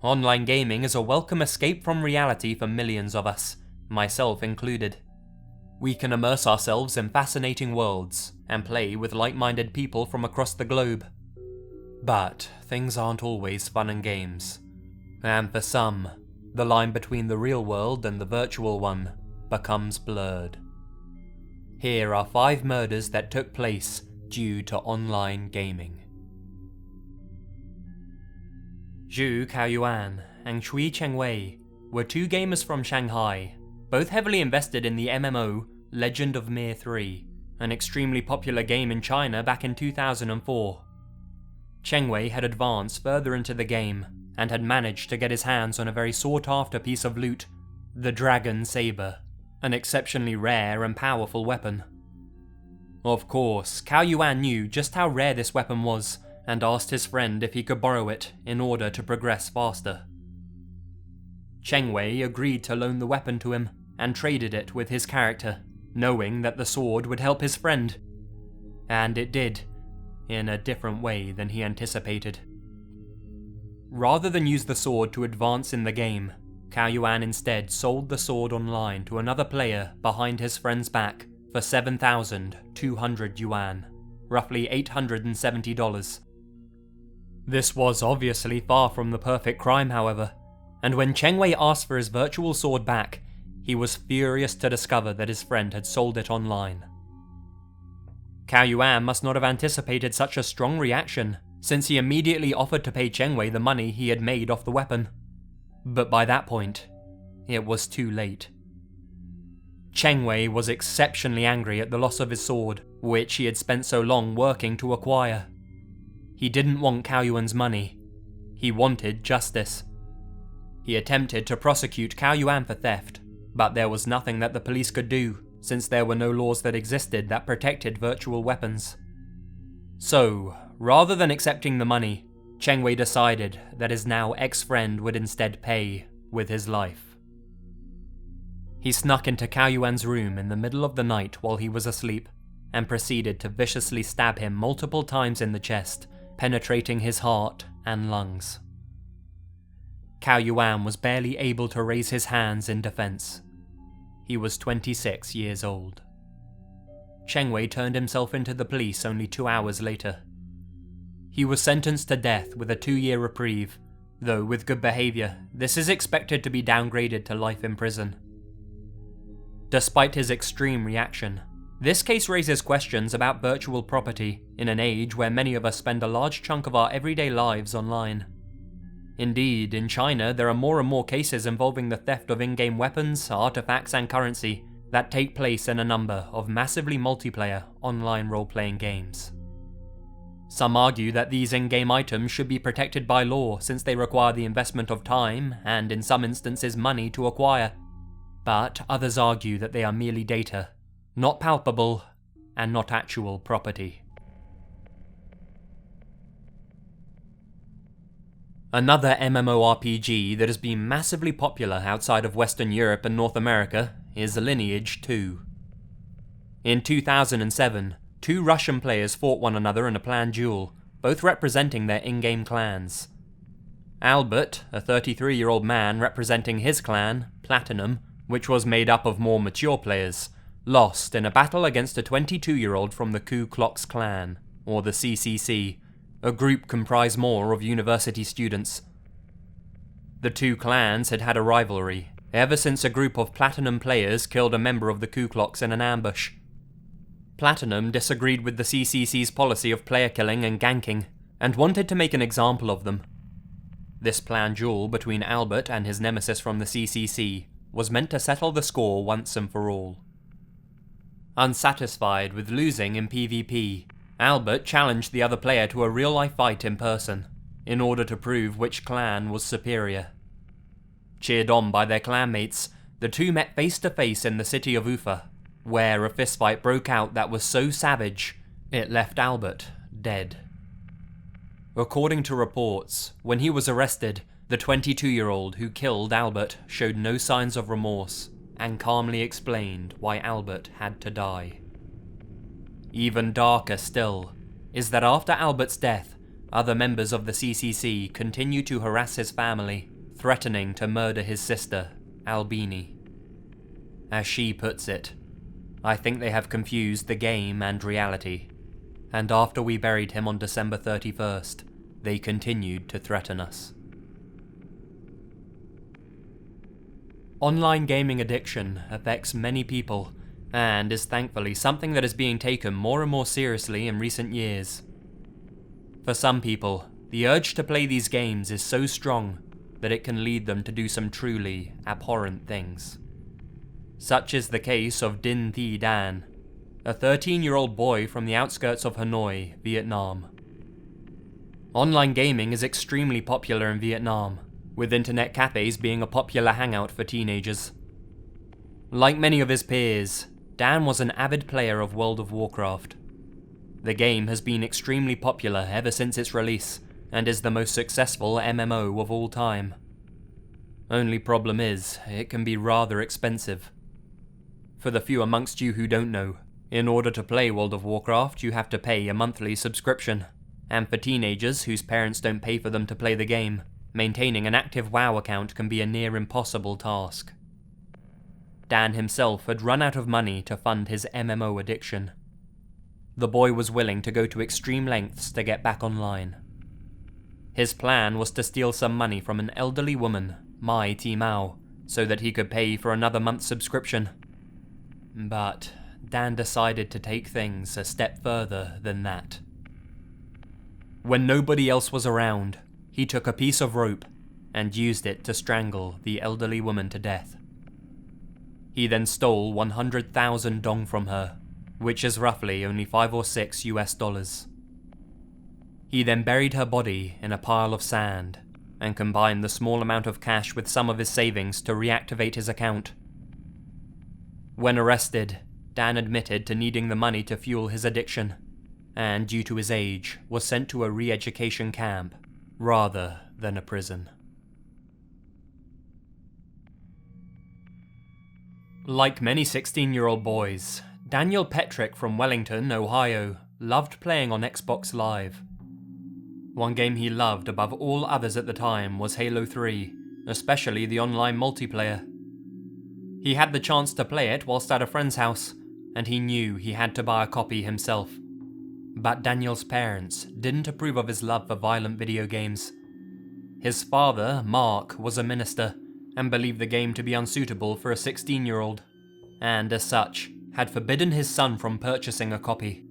Online gaming is a welcome escape from reality for millions of us, myself included. We can immerse ourselves in fascinating worlds and play with like-minded people from across the globe. But things aren't always fun and games, and for some, the line between the real world and the virtual one becomes blurred. Here are 5 murders that took place due to online gaming. Zhu Kaoyuan and Cheng Wei were 2 gamers from Shanghai, both heavily invested in the MMO Legend of Mir 3, an extremely popular game in China back in 2004. Cheng Wei had advanced further into the game and had managed to get his hands on a very sought-after piece of loot, the Dragon Saber, an exceptionally rare and powerful weapon. Of course, Kaoyuan knew just how rare this weapon was and asked his friend if he could borrow it in order to progress faster. Cheng Wei agreed to loan the weapon to him and traded it with his character, knowing that the sword would help his friend. And it did, in a different way than he anticipated. Rather than use the sword to advance in the game, Kaoyuan instead sold the sword online to another player behind his friend's back for 7,200 yuan, roughly $870. This was obviously far from the perfect crime, however, and when Cheng Wei asked for his virtual sword back, he was furious to discover that his friend had sold it online. Kaoyuan must not have anticipated such a strong reaction, since he immediately offered to pay Cheng Wei the money he had made off the weapon. But by that point, it was too late. Cheng Wei was exceptionally angry at the loss of his sword, which he had spent so long working to acquire. He didn't want Kaoyuan's money. He wanted justice. He attempted to prosecute Kaoyuan for theft, but there was nothing that the police could do, since there were no laws that existed that protected virtual weapons. So, rather than accepting the money, Cheng Wei decided that his now ex-friend would instead pay with his life. He snuck into Kaoyuan's room in the middle of the night while he was asleep, and proceeded to viciously stab him multiple times in the chest, penetrating his heart and lungs. Kaoyuan was barely able to raise his hands in defense. He was 26 years old. Cheng Wei turned himself into the police only 2 hours later. He was sentenced to death with a 2-year reprieve, though with good behavior, this is expected to be downgraded to life in prison. Despite his extreme reaction, this case raises questions about virtual property in an age where many of us spend a large chunk of our everyday lives online. Indeed, in China, there are more and more cases involving the theft of in-game weapons, artifacts, and currency that take place in a number of massively multiplayer online role-playing games. Some argue that these in-game items should be protected by law since they require the investment of time and, in some instances, money to acquire. But others argue that they are merely data, not palpable, and not actual property. Another MMORPG that has been massively popular outside of Western Europe and North America is Lineage 2. In 2007, 2 Russian players fought one another in a planned duel, both representing their in-game clans. Albert, a 33-year-old man representing his clan, Platinum, which was made up of more mature players, lost in a battle against a 22-year-old from the Ku Klux Klan, or the CCC, a group comprised more of university students. The 2 clans had had a rivalry, ever since a group of Platinum players killed a member of the Ku Klux in an ambush. Platinum disagreed with the CCC's policy of player killing and ganking, and wanted to make an example of them. This planned duel between Albert and his nemesis from the CCC was meant to settle the score once and for all. Unsatisfied with losing in PvP, Albert challenged the other player to a real-life fight in person, in order to prove which clan was superior. Cheered on by their clanmates, the 2 met face to face in the city of Ufa, where a fistfight broke out that was so savage, it left Albert dead. According to reports, when he was arrested, the 22-year-old who killed Albert showed no signs of remorse, and calmly explained why Albert had to die. Even darker still is that after Albert's death, other members of the CCC continue to harass his family, threatening to murder his sister, Albini. As she puts it, "I think they have confused the game and reality, and after we buried him on December 31st, they continued to threaten us." Online gaming addiction affects many people, and is thankfully something that is being taken more and more seriously in recent years. For some people, the urge to play these games is so strong that it can lead them to do some truly abhorrent things. Such is the case of Din Thi Dan, a 13-year-old boy from the outskirts of Hanoi, Vietnam. Online gaming is extremely popular in Vietnam, with internet cafes being a popular hangout for teenagers. Like many of his peers, Dan was an avid player of World of Warcraft. The game has been extremely popular ever since its release, and is the most successful MMO of all time. Only problem is, it can be rather expensive. For the few amongst you who don't know, in order to play World of Warcraft you have to pay a monthly subscription, and for teenagers whose parents don't pay for them to play the game, maintaining an active WoW account can be a near impossible task. Dan himself had run out of money to fund his MMO addiction. The boy was willing to go to extreme lengths to get back online. His plan was to steal some money from an elderly woman, Mai Ti Mao, so that he could pay for another month's subscription. But Dan decided to take things a step further than that. When nobody else was around, he took a piece of rope and used it to strangle the elderly woman to death. He then stole 100,000 dong from her, which is roughly only $5 or $6 US. He then buried her body in a pile of sand, and combined the small amount of cash with some of his savings to reactivate his account. When arrested, Dan admitted to needing the money to fuel his addiction, and due to his age, was sent to a re-education camp, rather than a prison. Like many 16-year-old boys, Daniel Petrick from Wellington, Ohio, loved playing on Xbox Live. One game he loved above all others at the time was Halo 3, especially the online multiplayer. He had the chance to play it whilst at a friend's house, and he knew he had to buy a copy himself. But Daniel's parents didn't approve of his love for violent video games. His father, Mark, was a minister, and believed the game to be unsuitable for a 16-year-old, and as such, had forbidden his son from purchasing a copy.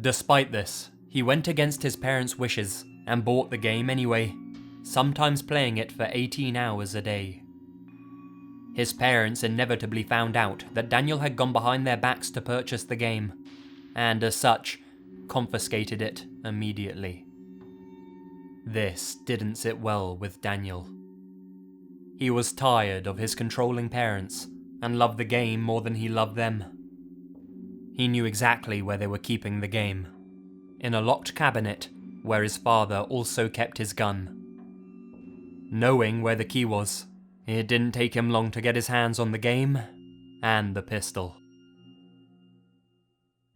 Despite this, he went against his parents' wishes and bought the game anyway, sometimes playing it for 18 hours a day. His parents inevitably found out that Daniel had gone behind their backs to purchase the game, and as such, confiscated it immediately. This didn't sit well with Daniel. He was tired of his controlling parents, and loved the game more than he loved them. He knew exactly where they were keeping the game, in a locked cabinet where his father also kept his gun. Knowing where the key was, it didn't take him long to get his hands on the game and the pistol.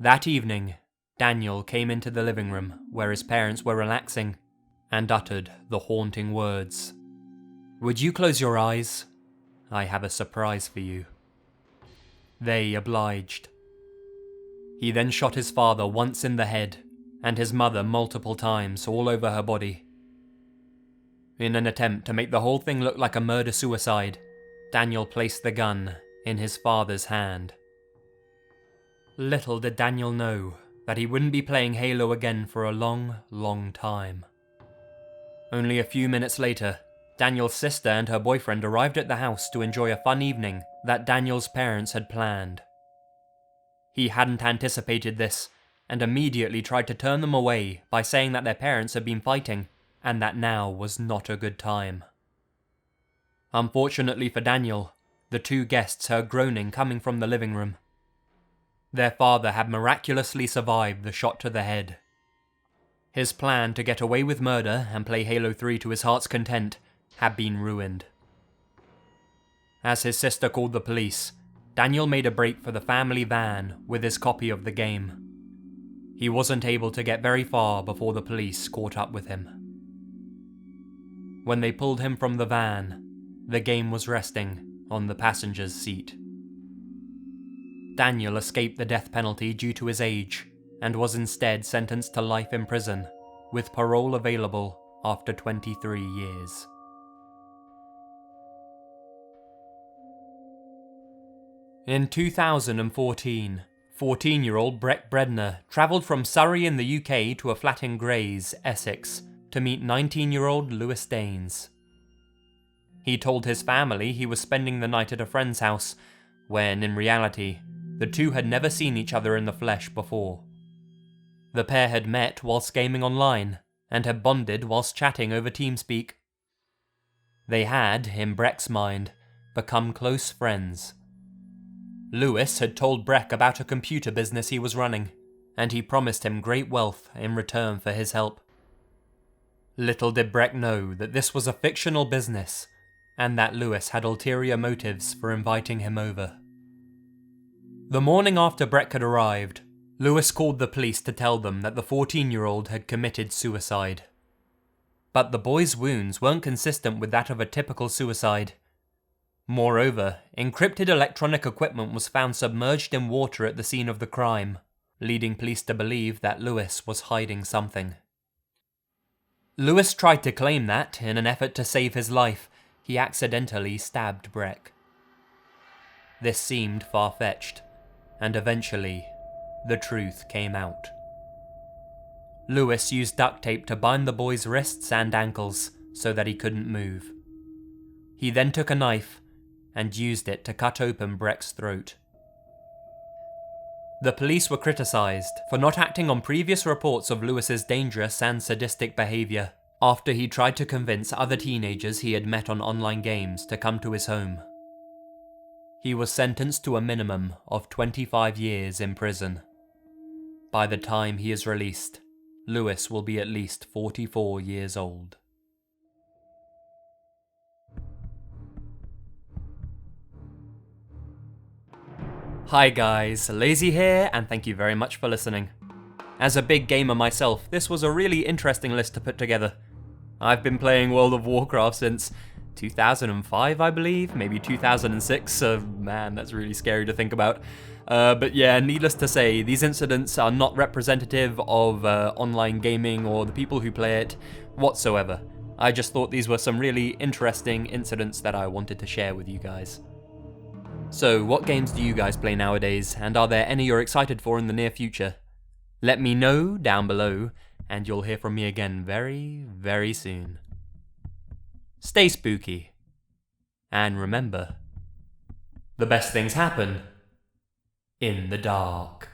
That evening, Daniel came into the living room where his parents were relaxing and uttered the haunting words, "Would you close your eyes? I have a surprise for you." They obliged. He then shot his father once in the head, and his mother multiple times all over her body. In an attempt to make the whole thing look like a murder-suicide, Daniel placed the gun in his father's hand. Little did Daniel know that he wouldn't be playing Halo again for a long, long time. Only a few minutes later, Daniel's sister and her boyfriend arrived at the house to enjoy a fun evening that Daniel's parents had planned. He hadn't anticipated this, and immediately tried to turn them away by saying that their parents had been fighting, and that now was not a good time. Unfortunately for Daniel, the two guests heard groaning coming from the living room. Their father had miraculously survived the shot to the head. His plan to get away with murder and play Halo 3 to his heart's content had been ruined. As his sister called the police, Daniel made a break for the family van with his copy of the game. He wasn't able to get very far before the police caught up with him. When they pulled him from the van, the game was resting on the passenger's seat. Daniel escaped the death penalty due to his age, and was instead sentenced to life in prison, with parole available after 23 years. In 2014, 14-year-old Breck Bredner travelled from Surrey in the UK to a flat in Grays, Essex, to meet 19-year-old Lewis Danes. He told his family he was spending the night at a friend's house, when, in reality, the two had never seen each other in the flesh before. The pair had met whilst gaming online, and had bonded whilst chatting over TeamSpeak. They had, in Breck's mind, become close friends. Lewis had told Breck about a computer business he was running, and he promised him great wealth in return for his help. Little did Breck know that this was a fictional business, and that Lewis had ulterior motives for inviting him over. The morning after Breck had arrived, Lewis called the police to tell them that the 14-year-old had committed suicide. But the boy's wounds weren't consistent with that of a typical suicide. Moreover, encrypted electronic equipment was found submerged in water at the scene of the crime, leading police to believe that Lewis was hiding something. Lewis tried to claim that, in an effort to save his life, he accidentally stabbed Breck. This seemed far-fetched, and eventually, the truth came out. Lewis used duct tape to bind the boy's wrists and ankles so that he couldn't move. He then took a knife and used it to cut open Breck's throat. The police were criticised for not acting on previous reports of Lewis's dangerous and sadistic behaviour after he tried to convince other teenagers he had met on online games to come to his home. He was sentenced to a minimum of 25 years in prison. By the time he is released, Lewis will be at least 44 years old. Hi guys, Lazy here, and thank you very much for listening. As a big gamer myself, this was a really interesting list to put together. I've been playing World of Warcraft since 2005, I believe, maybe 2006, so man, that's really scary to think about. But yeah, needless to say, these incidents are not representative of online gaming or the people who play it whatsoever. I just thought these were some really interesting incidents that I wanted to share with you guys. So, what games do you guys play nowadays, and are there any you're excited for in the near future? Let me know down below, and you'll hear from me again very, very soon. Stay spooky. And remember, the best things happen in the dark.